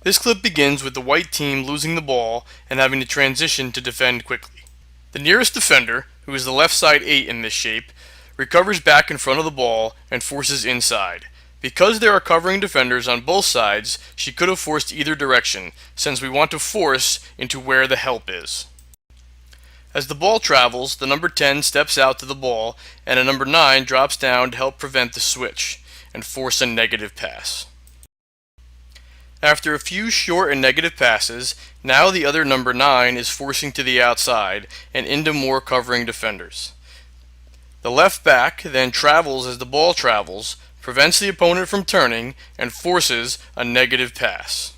This clip begins with the white team losing the ball and having to transition to defend quickly. The nearest defender, who is the left side 8 in this shape, recovers back in front of the ball and forces inside. Because there are covering defenders on both sides, she could have forced either direction, since we want to force into where the help is. As the ball travels, the number 10 steps out to the ball, and a number 9 drops down to help prevent the switch and force a negative pass. After a few short and negative passes, now the other number 9 is forcing to the outside and into more covering defenders. The left back then travels as the ball travels, prevents the opponent from turning, and forces a negative pass.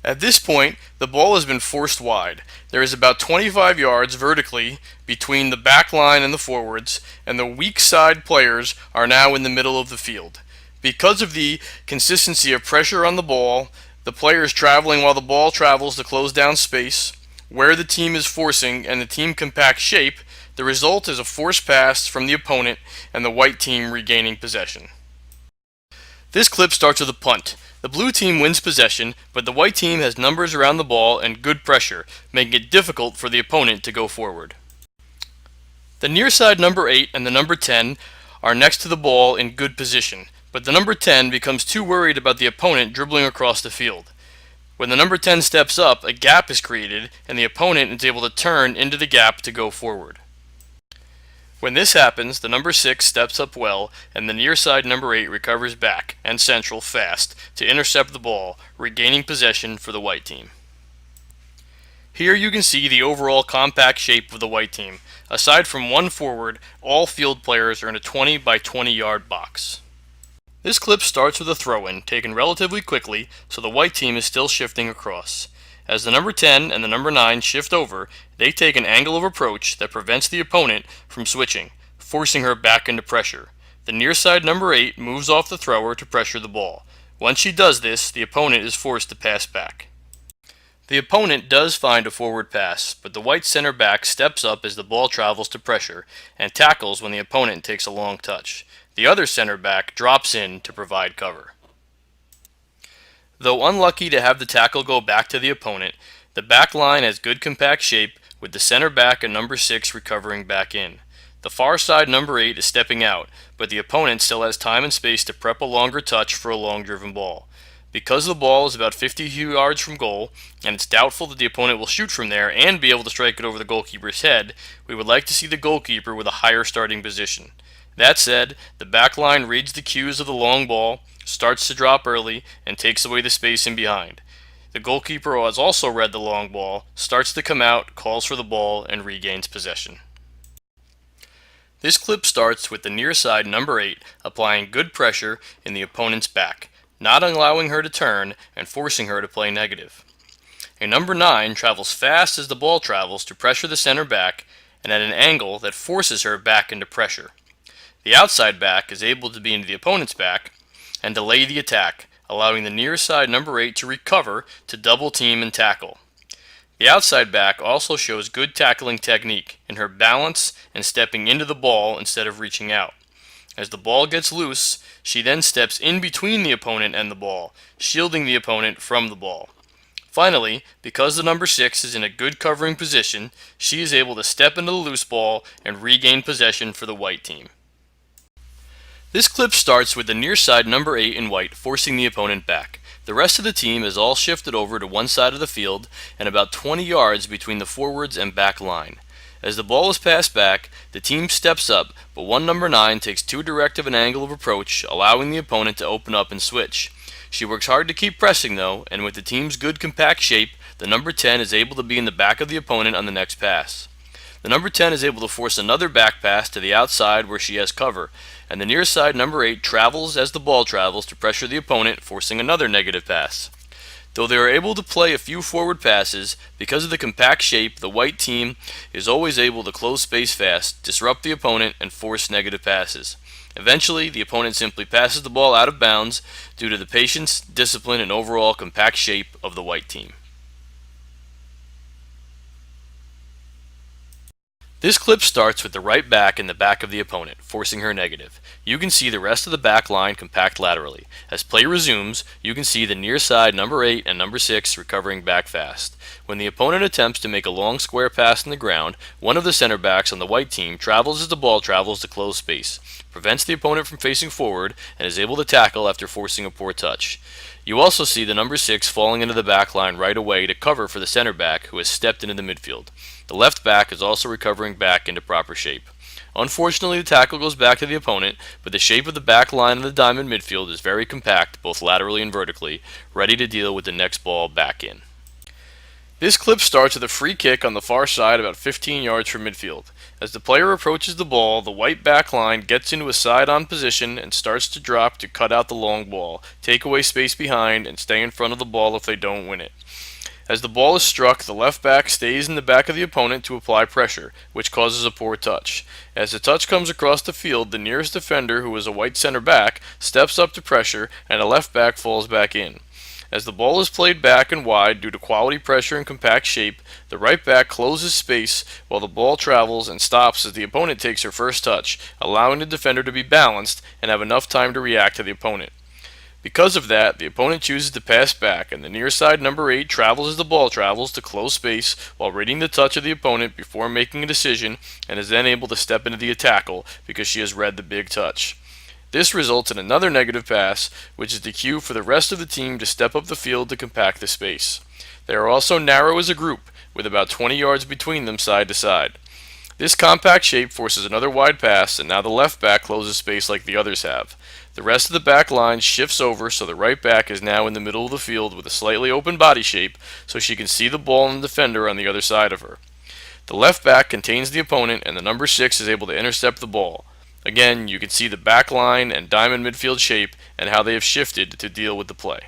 At this point, the ball has been forced wide. There is about 25 yards vertically between the back line and the forwards, and the weak side players are now in the middle of the field. Because of the consistency of pressure on the ball, the players traveling while the ball travels to close down space, where the team is forcing and the team compact shape, the result is a forced pass from the opponent and the white team regaining possession. This clip starts with a punt. The blue team wins possession, but the white team has numbers around the ball and good pressure, making it difficult for the opponent to go forward. The near side number 8 and the number 10 are next to the ball in good position, but the number 10 becomes too worried about the opponent dribbling across the field. When the number 10 steps up, a gap is created, and the opponent is able to turn into the gap to go forward. When this happens, the number 6 steps up well, and the near side number 8 recovers back and central fast to intercept the ball, regaining possession for the white team. Here you can see the overall compact shape of the white team. Aside from one forward, all field players are in a 20 by 20 yard box. This clip starts with a throw-in, taken relatively quickly, so the white team is still shifting across. As the number 10 and the number 9 shift over, they take an angle of approach that prevents the opponent from switching, forcing her back into pressure. The near side number 8 moves off the thrower to pressure the ball. Once she does this, the opponent is forced to pass back. The opponent does find a forward pass, but the white center back steps up as the ball travels to pressure and tackles when the opponent takes a long touch. The other center back drops in to provide cover. Though unlucky to have the tackle go back to the opponent, the back line has good compact shape with the center back and number 6 recovering back in. The far side number 8 is stepping out, but the opponent still has time and space to prep a longer touch for a long driven ball. Because the ball is about 50 yards from goal, and it's doubtful that the opponent will shoot from there and be able to strike it over the goalkeeper's head, we would like to see the goalkeeper with a higher starting position. That said, the back line reads the cues of the long ball, starts to drop early, and takes away the space in behind. The goalkeeper has also read the long ball, starts to come out, calls for the ball, and regains possession. This clip starts with the near side number 8 applying good pressure in the opponent's back, not allowing her to turn and forcing her to play negative. A number 9 travels fast as the ball travels to pressure the center back and at an angle that forces her back into pressure. The outside back is able to be into the opponent's back and delay the attack, allowing the near side number 8 to recover to double team and tackle. The outside back also shows good tackling technique in her balance and stepping into the ball instead of reaching out. As the ball gets loose, she then steps in between the opponent and the ball, shielding the opponent from the ball. Finally, because the number 6 is in a good covering position, she is able to step into the loose ball and regain possession for the white team. This clip starts with the near side number 8 in white forcing the opponent back. The rest of the team is all shifted over to one side of the field and about 20 yards between the forwards and back line. As the ball is passed back, the team steps up, but one number 9 takes too direct of an angle of approach, allowing the opponent to open up and switch. She works hard to keep pressing though, and with the team's good compact shape, the number 10 is able to be in the back of the opponent on the next pass. The number 10 is able to force another back pass to the outside where she has cover, and the near side number 8 travels as the ball travels to pressure the opponent, forcing another negative pass. Though they are able to play a few forward passes, because of the compact shape, the white team is always able to close space fast, disrupt the opponent, and force negative passes. Eventually, the opponent simply passes the ball out of bounds due to the patience, discipline, and overall compact shape of the white team. This clip starts with the right back in the back of the opponent, forcing her negative. You can see the rest of the back line compact laterally. As play resumes, you can see the near side number 8 and number 6 recovering back fast. When the opponent attempts to make a long square pass in the ground, one of the center backs on the white team travels as the ball travels to close space, prevents the opponent from facing forward, and is able to tackle after forcing a poor touch. You also see the number 6 falling into the back line right away to cover for the center back who has stepped into the midfield. The left back is also recovering back into proper shape. Unfortunately, the tackle goes back to the opponent, but the shape of the back line of the diamond midfield is very compact, both laterally and vertically, ready to deal with the next ball back in. This clip starts with a free kick on the far side about 15 yards from midfield. As the player approaches the ball, the white back line gets into a side-on position and starts to drop to cut out the long ball, take away space behind, and stay in front of the ball if they don't win it. As the ball is struck, the left back stays in the back of the opponent to apply pressure, which causes a poor touch. As the touch comes across the field, the nearest defender, who is a white center back, steps up to pressure, and a left back falls back in. As the ball is played back and wide due to quality pressure and compact shape, the right back closes space while the ball travels and stops as the opponent takes her first touch, allowing the defender to be balanced and have enough time to react to the opponent. Because of that, the opponent chooses to pass back, and the near side number 8 travels as the ball travels to close space while reading the touch of the opponent before making a decision, and is then able to step into the tackle because she has read the big touch. This results in another negative pass, which is the cue for the rest of the team to step up the field to compact the space. They are also narrow as a group, with about 20 yards between them side to side. This compact shape forces another wide pass, and now the left back closes space like the others have. The rest of the back line shifts over, so the right back is now in the middle of the field with a slightly open body shape so she can see the ball and the defender on the other side of her. The left back contains the opponent, and the number 6 is able to intercept the ball. Again, you can see the back line and diamond midfield shape and how they have shifted to deal with the play.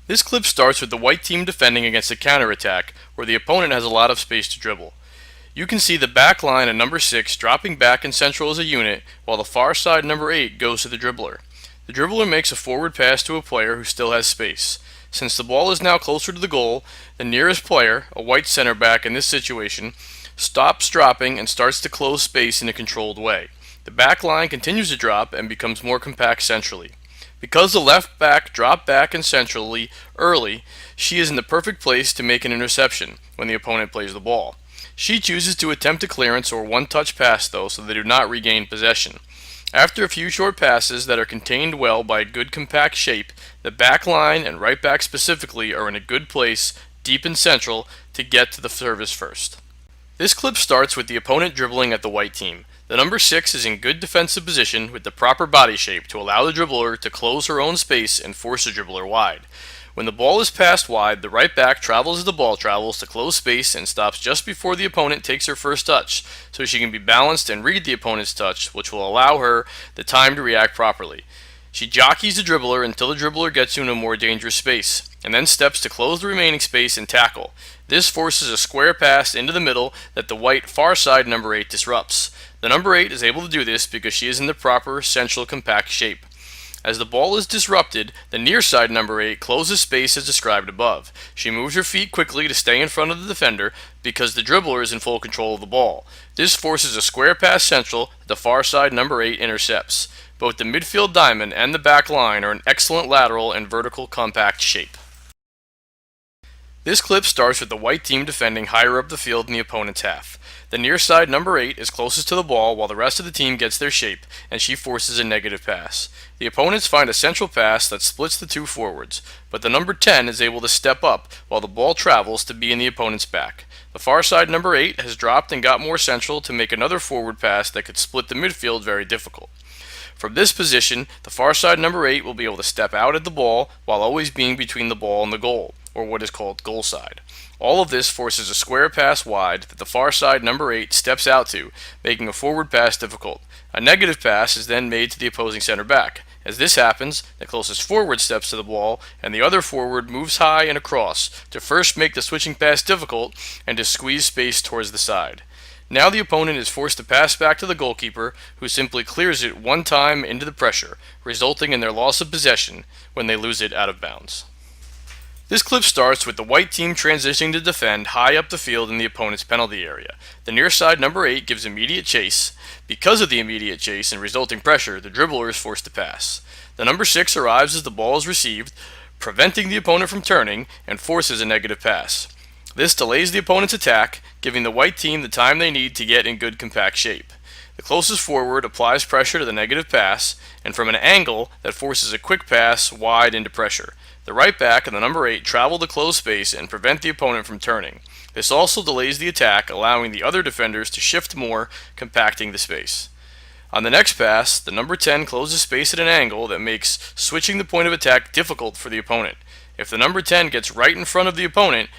This clip starts with the white team defending against a counterattack where the opponent has a lot of space to dribble. You can see the back line and number 6 dropping back and central as a unit, while the far side number 8 goes to the dribbler. The dribbler makes a forward pass to a player who still has space. Since the ball is now closer to the goal, the nearest player, a white center back in this situation, stops dropping and starts to close space in a controlled way. The back line continues to drop and becomes more compact centrally. Because the left back dropped back and centrally early, she is in the perfect place to make an interception when the opponent plays the ball. She chooses to attempt a clearance or one-touch pass though, so they do not regain possession. After a few short passes that are contained well by a good compact shape, the back line and right back specifically are in a good place, deep and central, to get to the service first. This clip starts with the opponent dribbling at the white team. The number 6 is in good defensive position with the proper body shape to allow the dribbler to close her own space and force the dribbler wide. When the ball is passed wide, the right back travels as the ball travels to close space and stops just before the opponent takes her first touch, so she can be balanced and read the opponent's touch, which will allow her the time to react properly. She jockeys the dribbler until the dribbler gets into a more dangerous space, and then steps to close the remaining space and tackle. This forces a square pass into the middle that the white far side number 8 disrupts. The number 8 is able to do this because she is in the proper central compact shape. As the ball is disrupted, the near side number 8 closes space as described above. She moves her feet quickly to stay in front of the defender because the dribbler is in full control of the ball. This forces a square pass central that the far side number 8 intercepts. Both the midfield diamond and the back line are in excellent lateral and vertical compact shape. This clip starts with the white team defending higher up the field in the opponent's half. The near side number 8 is closest to the ball while the rest of the team gets their shape, and she forces a negative pass. The opponents find a central pass that splits the two forwards, but the number 10 is able to step up while the ball travels to be in the opponent's back. The far side number 8 has dropped and got more central to make another forward pass that could split the midfield very difficult. From this position, the far side number 8 will be able to step out at the ball while always being between the ball and the goal, or what is called goal side. All of this forces a square pass wide that the far side number 8 steps out to, making a forward pass difficult. A negative pass is then made to the opposing center back. As this happens, the closest forward steps to the ball, and the other forward moves high and across to first make the switching pass difficult and to squeeze space towards the side. Now the opponent is forced to pass back to the goalkeeper, who simply clears it one time into the pressure, resulting in their loss of possession when they lose it out of bounds. This clip starts with the white team transitioning to defend high up the field in the opponent's penalty area. The near side number 8 gives immediate chase. Because of the immediate chase and resulting pressure, the dribbler is forced to pass. The number 6 arrives as the ball is received, preventing the opponent from turning, and forces a negative pass. This delays the opponent's attack, giving the white team the time they need to get in good compact shape. The closest forward applies pressure to the negative pass, and from an angle that forces a quick pass wide into pressure. The right back and the number 8 travel to close space and prevent the opponent from turning. This also delays the attack, allowing the other defenders to shift more, compacting the space. On the next pass, the number 10 closes space at an angle that makes switching the point of attack difficult for the opponent. If the number 10 gets right in front of the opponent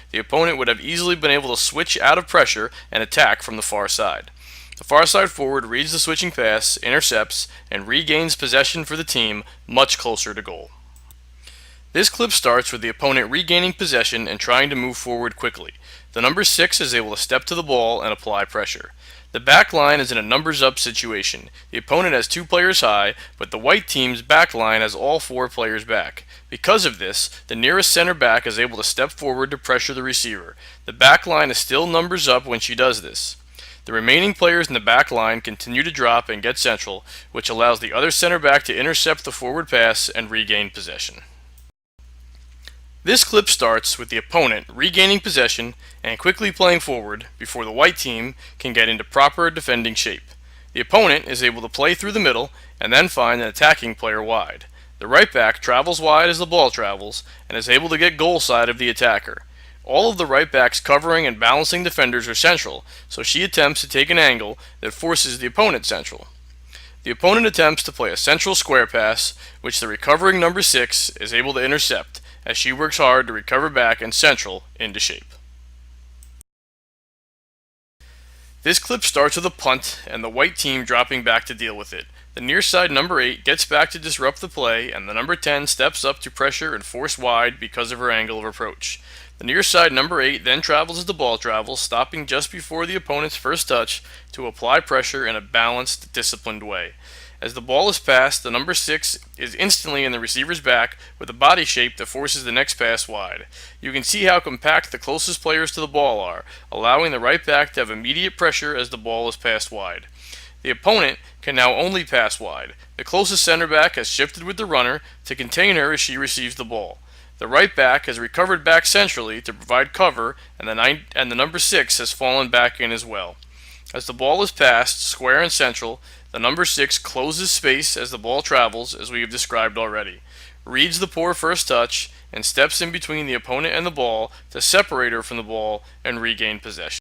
would have easily been able to switch out of pressure and attack from the far side. The far side forward reads the switching pass, intercepts, and regains possession for the team much closer to goal. This clip starts with the opponent regaining possession and trying to move forward quickly. The number 6 is able to step to the ball and apply pressure. The back line is in a numbers up situation. The opponent has 2 players high, but the white team's back line has all 4 players back. Because of this, the nearest center back is able to step forward to pressure the receiver. The back line is still numbers up when she does this. The remaining players in the back line continue to drop and get central, which allows the other center back to intercept the forward pass and regain possession. This clip starts with the opponent regaining possession and quickly playing forward before the white team can get into proper defending shape. The opponent is able to play through the middle and then find an attacking player wide. The right back travels wide as the ball travels and is able to get goal side of the attacker. All of the right back's covering and balancing defenders are central, so she attempts to take an angle that forces the opponent central. The opponent attempts to play a central square pass, which the recovering number 6 is able to intercept, as she works hard to recover back and central into shape. This clip starts with a punt and the white team dropping back to deal with it. The near side number 8 gets back to disrupt the play, and the number 10 steps up to pressure and force wide because of her angle of approach. The near side number 8 then travels as the ball travels, stopping just before the opponent's first touch to apply pressure in a balanced, disciplined way. As the ball is passed, the number 6 is instantly in the receiver's back with a body shape that forces the next pass wide. You can see how compact the closest players to the ball are, allowing the right back to have immediate pressure as the ball is passed wide. The opponent can now only pass wide. The closest center back has shifted with the runner to contain her as she receives the ball. The right back has recovered back centrally to provide cover, and the number 6 has fallen back in as well. As the ball is passed, square and central, the number 6 closes space as the ball travels, as we have described already, reads the poor first touch, and steps in between the opponent and the ball to separate her from the ball and regain possession.